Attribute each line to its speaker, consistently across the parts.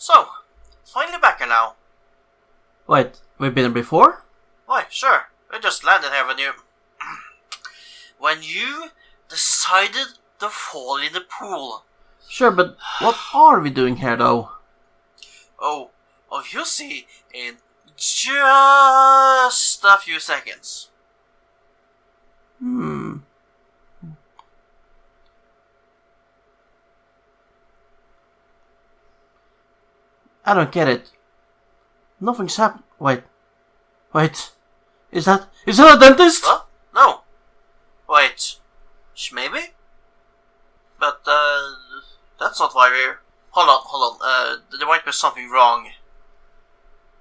Speaker 1: So, finally back here now.
Speaker 2: Wait, we've been here before?
Speaker 1: Why, sure. We just landed here when you... when you decided to fall in the pool.
Speaker 2: Sure, but what are we doing here though?
Speaker 1: Oh, you'll see in just a few seconds.
Speaker 2: I don't get it. Nothing's happened. Wait. Is that a dentist?
Speaker 1: What? No. Wait. Maybe? But, that's not why we're here. Hold on. There might be something wrong.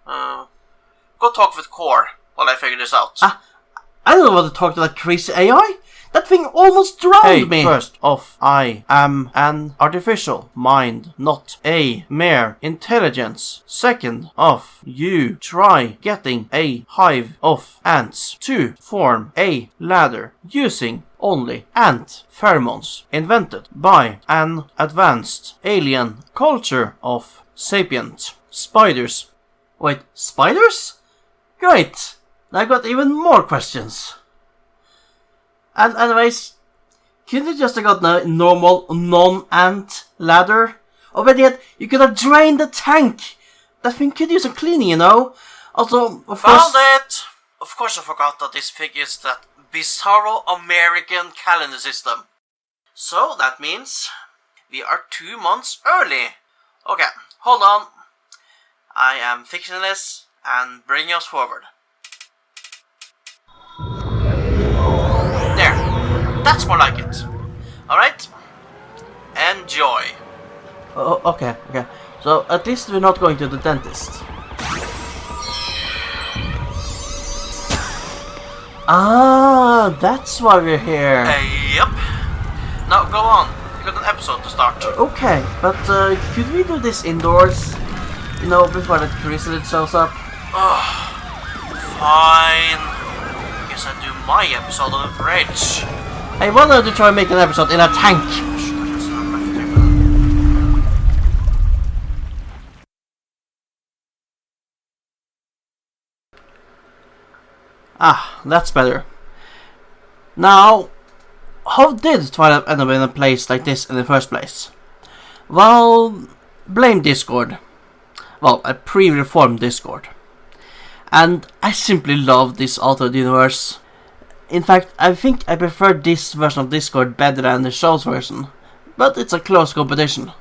Speaker 1: Go talk with Core while I figure this out.
Speaker 2: I don't want to talk to that crazy AI. That thing almost drowned me. First off, I am an artificial mind, not a mere intelligence. Second off, you try getting a hive of ants to form a ladder using only ant pheromones invented by an advanced alien culture of sapient spiders. Wait, spiders? Great! I got even more questions. And anyways, couldn't you just have gotten a normal non-ant ladder? Or better yet, you could have drained the tank. That thing could use some cleaning, you know. Also, of course...
Speaker 1: Found it! Of course I forgot that this thing is that bizarro American calendar system. So that means we are 2 months early. Okay, hold on. I am fixing this and bringing us forward. There. That's more like it. Alright? Enjoy.
Speaker 2: Oh, okay. So at least we're not going to the dentist. Ah, that's why we're here.
Speaker 1: Yep. Now go on. You got an episode to start.
Speaker 2: Okay, but could we do this indoors? You know, before that chrysalid shows up?
Speaker 1: Fine. Guess I do my episode on the bridge.
Speaker 2: Hey, why don't you try and make an episode in a tank? That's better. Now, how did Twilight end up in a place like this in the first place? Well, blame Discord. Well, a pre-reformed Discord. And I simply love this altered universe. In fact, I think I prefer this version of Discord better than the show's version. But it's a close competition.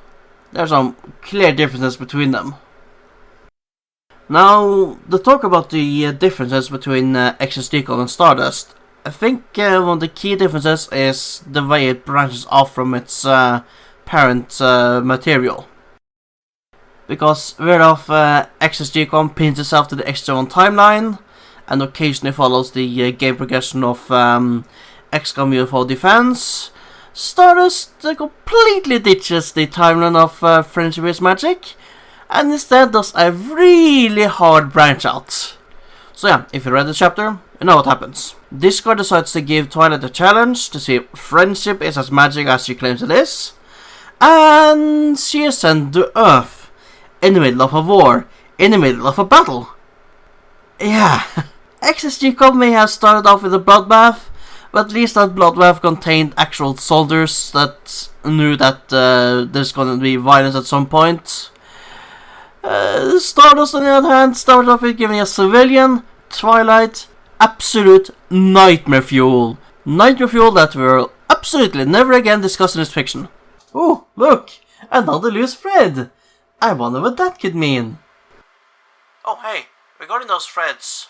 Speaker 2: There are some clear differences between them. Now, to talk about the differences between XSGCOM and Stardust, I think one of the key differences is the way it branches off from its parent material. Because whereof XSGCOM pins itself to the XSGCOM timeline, and occasionally follows the game progression of XCOM UFO Defense, Stardust completely ditches the timeline of Friendship is Magic, and instead does a really hard branch out. So yeah, if you read the chapter, you know what happens. Discord decides to give Twilight a challenge to see if friendship is as magic as she claims it is, and she is sent to Earth, in the middle of a war, in the middle of a battle. Yeah, XSGCOM may have started off with a bloodbath, but at least that bloodbath contained actual soldiers that knew that there's gonna be violence at some point. Stardust, on the other hand, started off with giving a civilian, Twilight, absolute nightmare fuel. Nightmare fuel that will absolutely never again discuss in this fiction. Oh, look! Another loose thread! I wonder what that could mean.
Speaker 1: Oh, hey, regarding those threads,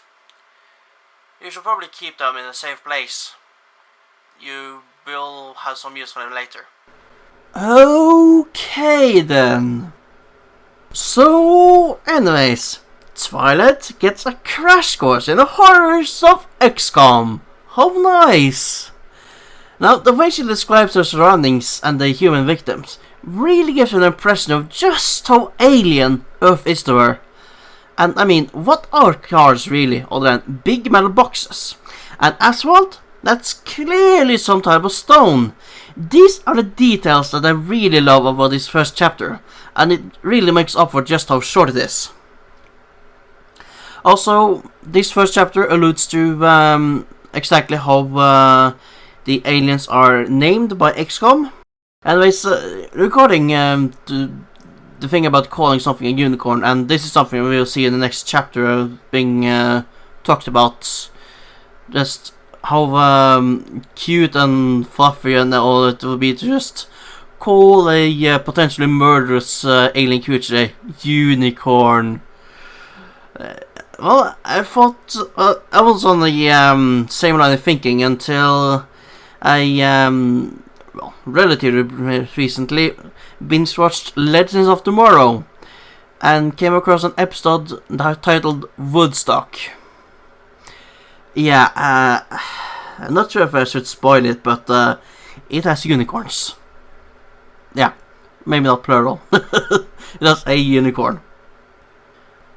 Speaker 1: you should probably keep them in a safe place. You will have some use for them later.
Speaker 2: Okay then. So, anyways, Twilight gets a crash course in the horrors of XCOM. How nice! Now, the way she describes her surroundings and the human victims really gives an impression of just how alien Earth is to her. And I mean, what are cars really other than big metal boxes? And asphalt? That's clearly some type of stone. These are the details that I really love about this first chapter, and it really makes up for just how short it is. Also, this first chapter alludes to exactly how the aliens are named by XCOM. Anyways, regarding the thing about calling something a unicorn, and this is something we'll see in the next chapter being talked about. Just how cute and fluffy and all it will be to just call a potentially murderous alien creature a unicorn. Well, I thought I was on the same line of thinking until I relatively recently binge-watched Legends of Tomorrow and came across an episode titled Woodstock. Yeah, I'm not sure if I should spoil it, but it has unicorns. Yeah, maybe not plural. It has a unicorn.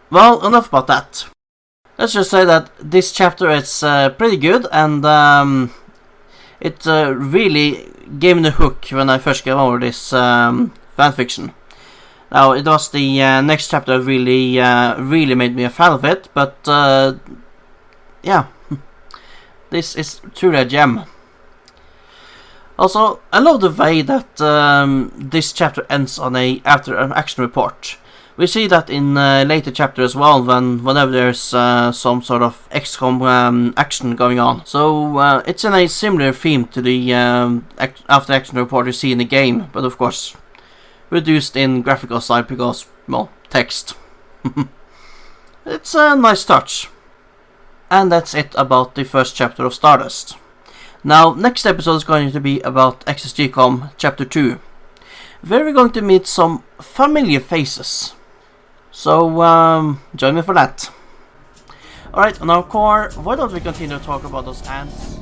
Speaker 2: Well, enough about that. Let's just say that this chapter is pretty good, and it really gave me the hook when I first came over this fanfiction. Now, it was the next chapter that really made me a fan of it, but yeah, this is truly a gem. Also, I love the way that this chapter ends on after an action report. We see that in later chapters as well, whenever there's some sort of XCOM action going on. So it's in a similar theme to the after action report you see in the game, but of course reduced in graphical style because, well, text. It's a nice touch. And that's it about the first chapter of Stardust. Now, next episode is going to be about XSGCOM Chapter 2, where we're going to meet some familiar faces. So, join me for that. Alright, now Core, why don't we continue to talk about those ants?